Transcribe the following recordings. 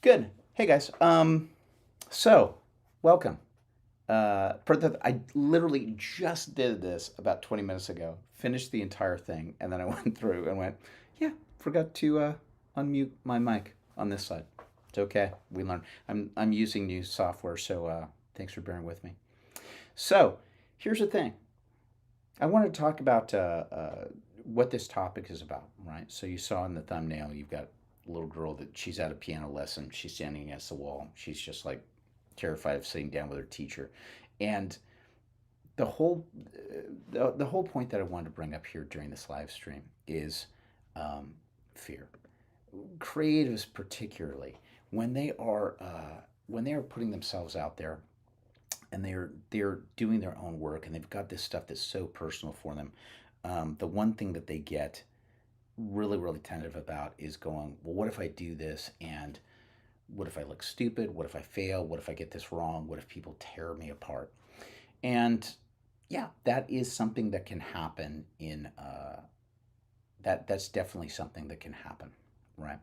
Good. Hey guys. So welcome. I literally just did this about 20 minutes ago. Finished the entire thing, and then I went through and went, yeah, forgot to unmute my mic on this side. It's okay. We learn. I'm using new software, so thanks for bearing with me. So here's the thing. I want to talk about what this topic is about, right? So you saw in the thumbnail, you've got a little girl that she's at a piano lesson. She's standing against the wall. She's just like terrified of sitting down with her teacher, and the whole the whole point that I wanted to bring up here during this live stream is um, fear. Creatives, particularly when they are putting themselves out there and they're doing their own work and they've got this stuff that's so personal for them. The one thing that they get really tentative about is going, well, what if I do this and what if I look stupid? What if I fail? What if I get this wrong? What if people tear me apart? And yeah, that is something that can happen in that's definitely something that can happen, right?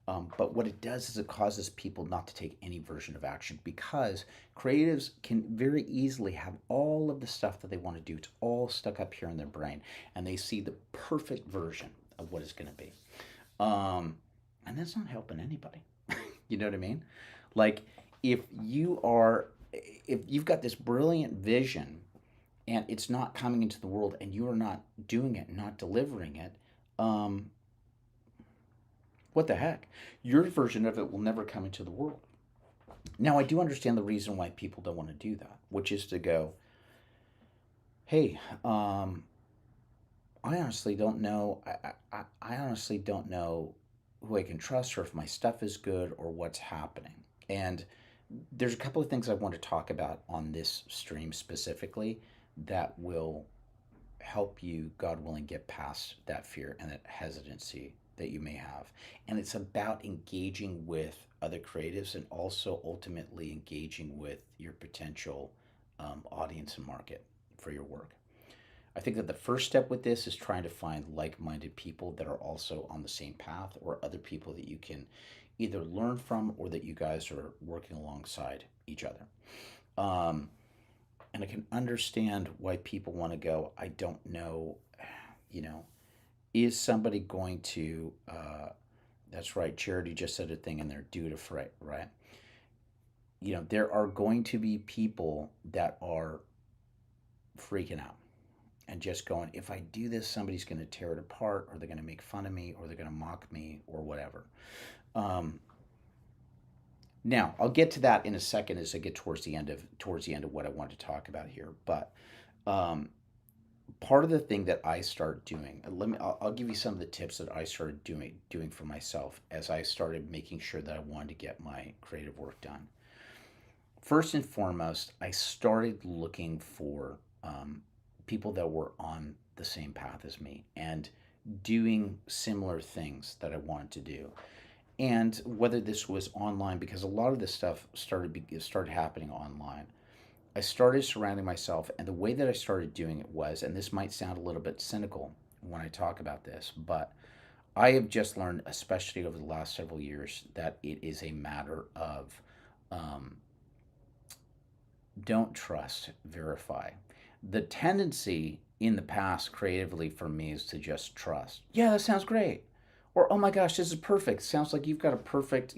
But what it does is it causes people not to take any version of action because creatives can very easily have all of the stuff that they want to do. It's all stuck up here in their brain, and they see the perfect version of what it's going to be. Um, and that's not helping anybody. You know what I mean? Like if if you've got this brilliant vision and it's not coming into the world and you are not doing it, not delivering it, um, what the heck? Your version of it will never come into the world. Now, I do understand the reason why people don't want to do that, which is to go, hey, I honestly don't know. I honestly don't know who I can trust or if my stuff is good or what's happening. And there's a couple of things I want to talk about on this stream specifically that will help you, God willing, get past that fear and that hesitancy that you may have. And it's about engaging with other creatives and also ultimately engaging with your potential audience and market for your work. I think that the first step with this is trying to find like minded people that are also on the same path or other people that you can either learn from or that you guys are working alongside each other. Um, and I can understand why people want to go, I don't know, you know, is somebody going to, that's right, Charity just said a thing in there, do it afraid, right? You know, there are going to be people that are freaking out and just going, if I do this, somebody's going to tear it apart, or they're going to make fun of me, or they're going to mock me, or whatever. Um, Now, I'll get to that in a second as I get towards the end of what I want to talk about here. But um, part of the thing that I start doing, I'll give you some of the tips that I started doing for myself as I started making sure that I wanted to get my creative work done. First and foremost, I started looking for people that were on the same path as me and doing similar things that I wanted to do. And whether this was online, because a lot of this stuff started happening online. I started surrounding myself, and the way that I started doing it was, and this might sound a little bit cynical when I talk about this, but I have just learned, especially over the last several years, that it is a matter of um, don't trust, verify. The tendency in the past creatively for me is to just trust. Yeah, that sounds great. Or, oh my gosh, this is perfect. Sounds like you've got a perfect,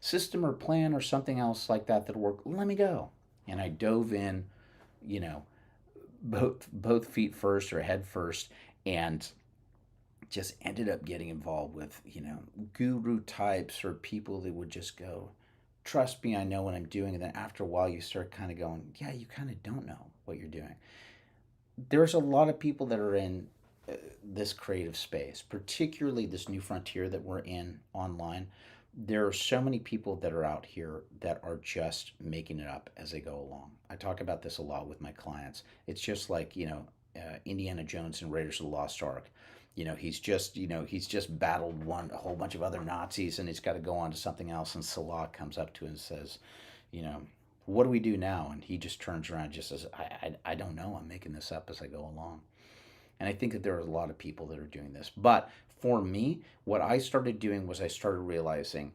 system or plan or something else like that that'll work. Let me go. And I dove in, you know, both feet first or head first, and just ended up getting involved with, guru types or people that would just go, trust me, I know what I'm doing. And then after a while, you start kind of going, yeah, you kind of don't know what you're doing. There's a lot of people that are in this creative space, particularly this new frontier that we're in online. There are so many people that are out here that are just making it up as they go along. I talk about this a lot with my clients. It's just like, Indiana Jones and Raiders of the Lost Ark. He's just battled a whole bunch of other Nazis, and he's got to go on to something else. And Salah comes up to him and says, you know, what do we do now? And he just turns around and just says, I don't know. I'm making this up as I go along. And I think that there are a lot of people that are doing this. But for me, what I started doing was I started realizing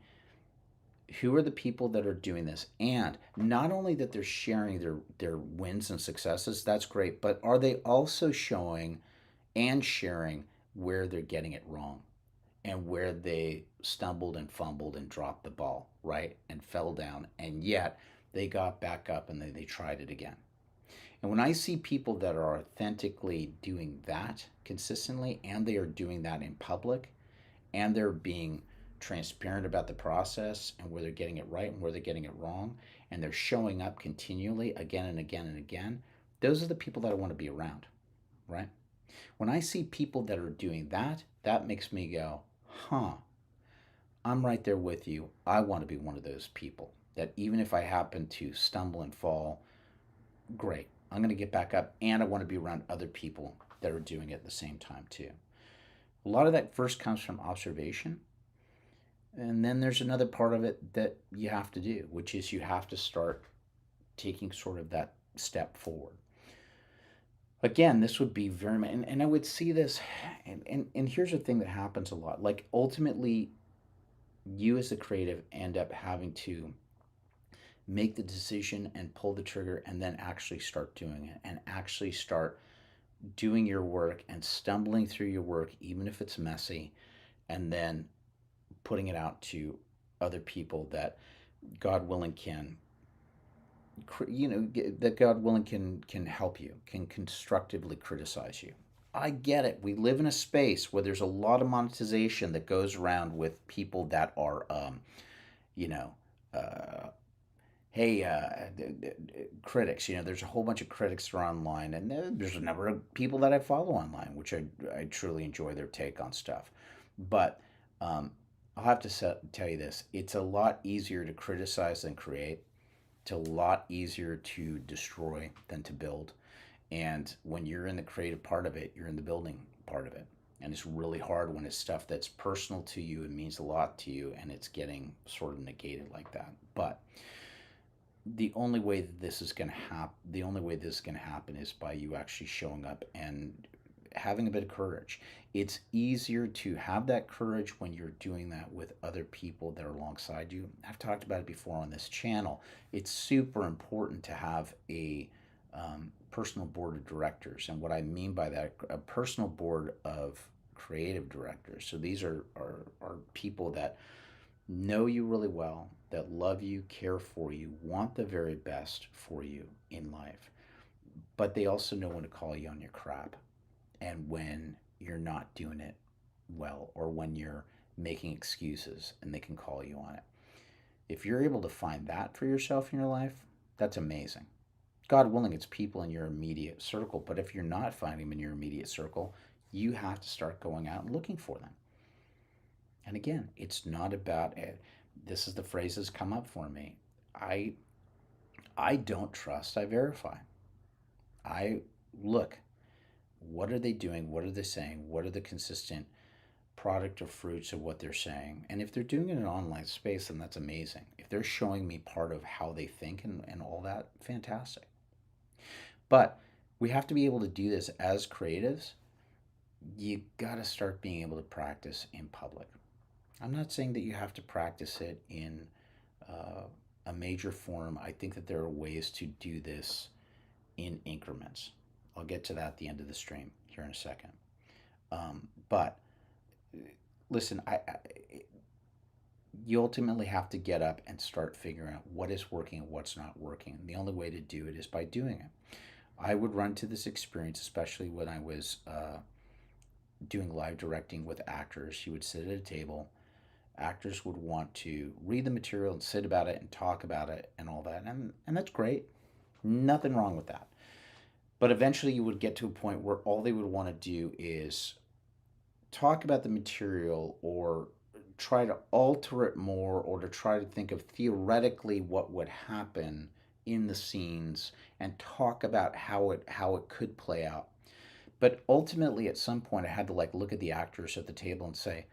Who are the people that are doing this? And not only that they're sharing their wins and successes, that's great, but are they also showing and sharing where they're getting it wrong and where they stumbled and fumbled and dropped the ball, right? And fell down, and yet they got back up and they tried it again. And when I see people that are authentically doing that consistently, and they are doing that in public, and they're being transparent about the process and where they're getting it right and where they're getting it wrong, and they're showing up continually again and again and again, those are the people that I want to be around, right? When I see people that are doing that, that makes me go, huh, I'm right there with you. I want to be one of those people that even if I happen to stumble and fall, great. I'm going to get back up, and I want to be around other people that are doing it at the same time too. A lot of that first comes from observation, and then there's another part of it that you have to do, which is you have to start taking sort of that step forward. Again, this would be very much, and I would see this, and here's the thing that happens a lot. Like, ultimately, you as the creative end up having to make the decision and pull the trigger and then actually start doing it and actually start doing your work and stumbling through your work, even if it's messy, and then putting it out to other people that God willing can, that God willing can help you, can constructively criticize you. I get it. We live in a space where there's a lot of monetization that goes around with people that are, you know, uh, hey, critics. There's a whole bunch of critics that are online, and there's a number of people that I follow online, which I truly enjoy their take on stuff. But I'll have to tell you this: it's a lot easier to criticize than create. It's a lot easier to destroy than to build. And when you're in the creative part of it, you're in the building part of it. And it's really hard when it's stuff that's personal to you and means a lot to you, and it's getting sort of negated like that. But the only way that this is going to happen, the only way this is going to happen is by you actually showing up and having a bit of courage. It's easier to have that courage when you're doing that with other people that are alongside you. I've talked about it before on this channel. It's super important to have a personal board of directors. And what I mean by that, a personal board of creative directors. So these are people that know you really well, that love you, care for you, want the very best for you in life, but they also know when to call you on your crap and when you're not doing it well or when you're making excuses, and they can call you on it. If you're able to find that for yourself in your life, that's amazing. God willing, it's people in your immediate circle, but if you're not finding them in your immediate circle, you have to start going out and looking for them. And again, it's not about it. This is the phrase that's come up for me. I I don't trust, I verify. I look, what are they doing? What are they saying? What are the consistent product or fruits of what they're saying? And if they're doing it in an online space, then that's amazing. If they're showing me part of how they think and all that, fantastic. But we have to be able to do this as creatives. You got to start being able to practice in public. I'm not saying that you have to practice it in uh, a major forum. I think that there are ways to do this in increments. I'll get to that at the end of the stream here in a second. But listen, you ultimately have to get up and start figuring out what is working and what's not working. And the only way to do it is by doing it. I would run to this experience, especially when I was doing live directing with actors. You would sit at a table. Actors would want to read the material and sit about it and talk about it and all that. And that's great. Nothing wrong with that. But eventually you would get to a point where all they would want to do is talk about the material or try to alter it more or to try to think of theoretically what would happen in the scenes and talk about how it could play out. But ultimately at some point I had to like look at the actors at the table and say,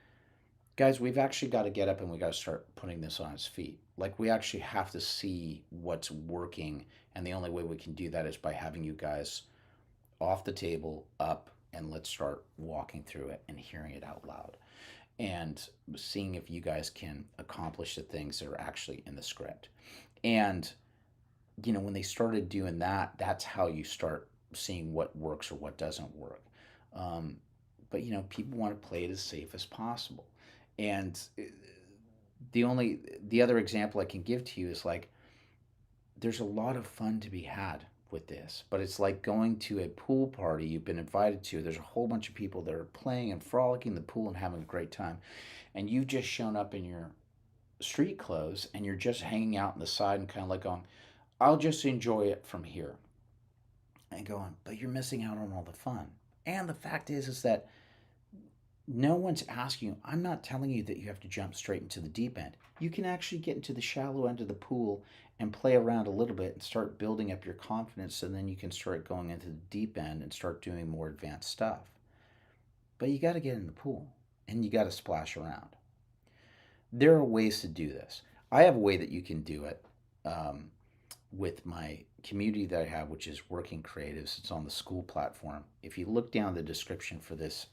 guys, we've actually got to get up and we got to start putting this on its feet. Like, we actually have to see what's working, and the only way we can do that is by having you guys off the table, up, and let's start walking through it and hearing it out loud. and seeing if you guys can accomplish the things that are actually in the script. And when they started doing that, that's how you start seeing what works or what doesn't work. Um, but people want to play it as safe as possible. And the other example I can give to you is like there's a lot of fun to be had with this, but it's like going to a pool party you've been invited to. There's a whole bunch of people that are playing and frolicking in the pool and having a great time, and you've just shown up in your street clothes and you're just hanging out on the side and kind of like going, I'll just enjoy it from here. And going, but you're missing out on all the fun. And the fact is that no one's asking you. I'm not telling you that you have to jump straight into the deep end. You can actually get into the shallow end of the pool and play around a little bit and start building up your confidence, so then you can start going into the deep end and start doing more advanced stuff. But you got to get in the pool and you got to splash around. There are ways to do this. I have a way that you can do it um, with my community that I have, which is Working Creatives. It's on the school platform. If you look down the description for this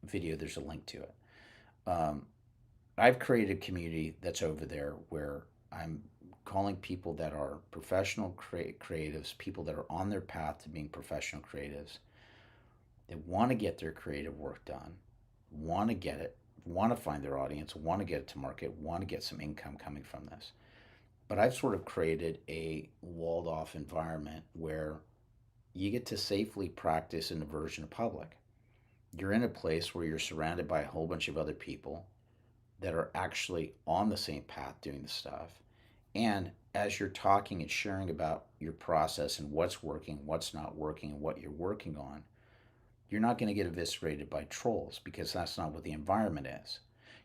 video, there's a link to it. Um, I've created a community that's over there where I'm calling people that are professional creatives, people that are on their path to being professional creatives, that want to get their creative work done, want to get it, want to find their audience, want to get it to market, want to get some income coming from this. But I've sort of created a walled off environment where you get to safely practice in the version of public. You're in a place where you're surrounded by a whole bunch of other people that are actually on the same path doing the stuff. And as you're talking and sharing about your process and what's working, what's not working, and what you're working on, you're not going to get eviscerated by trolls, because that's not what the environment is.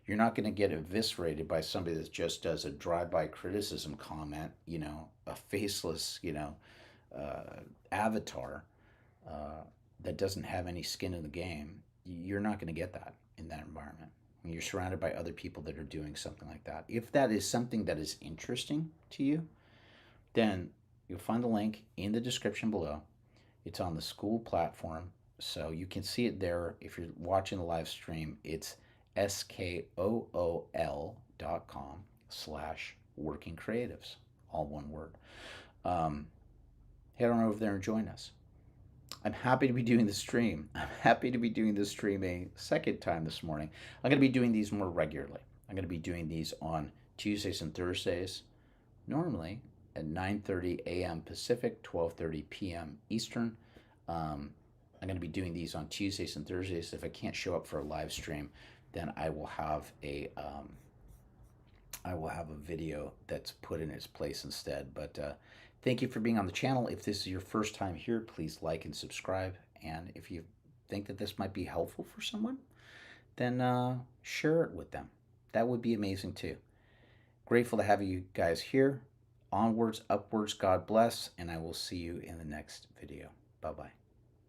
You're not going to get eviscerated by somebody that just does a drive-by criticism comment, a faceless, avatar that doesn't have any skin in the game. You're not going to get that in that environment when you're surrounded by other people that are doing something like that. If that is something that is interesting to you, then you'll find the link in the description below. It's on the school platform, so you can see it there. If you're watching the live stream, it's skool.com/working creatives, all one word. Head on over there and join us. I'm happy to be doing the stream. I'm happy to be doing the stream a second time this morning. I'm going to be doing these more regularly. I'm going to be doing these on Tuesdays and Thursdays, normally at 9:30 a.m. Pacific, 12:30 p.m. Eastern. I'm going to be doing these on Tuesdays and Thursdays. If I can't show up for a live stream, then I will have a video that's put in its place instead. But thank you for being on the channel. If this is your first time here, please like and subscribe. And if you think that this might be helpful for someone, then share it with them. That would be amazing too. Grateful to have you guys here. Onwards, upwards, God bless, and I will see you in the next video. Bye-bye.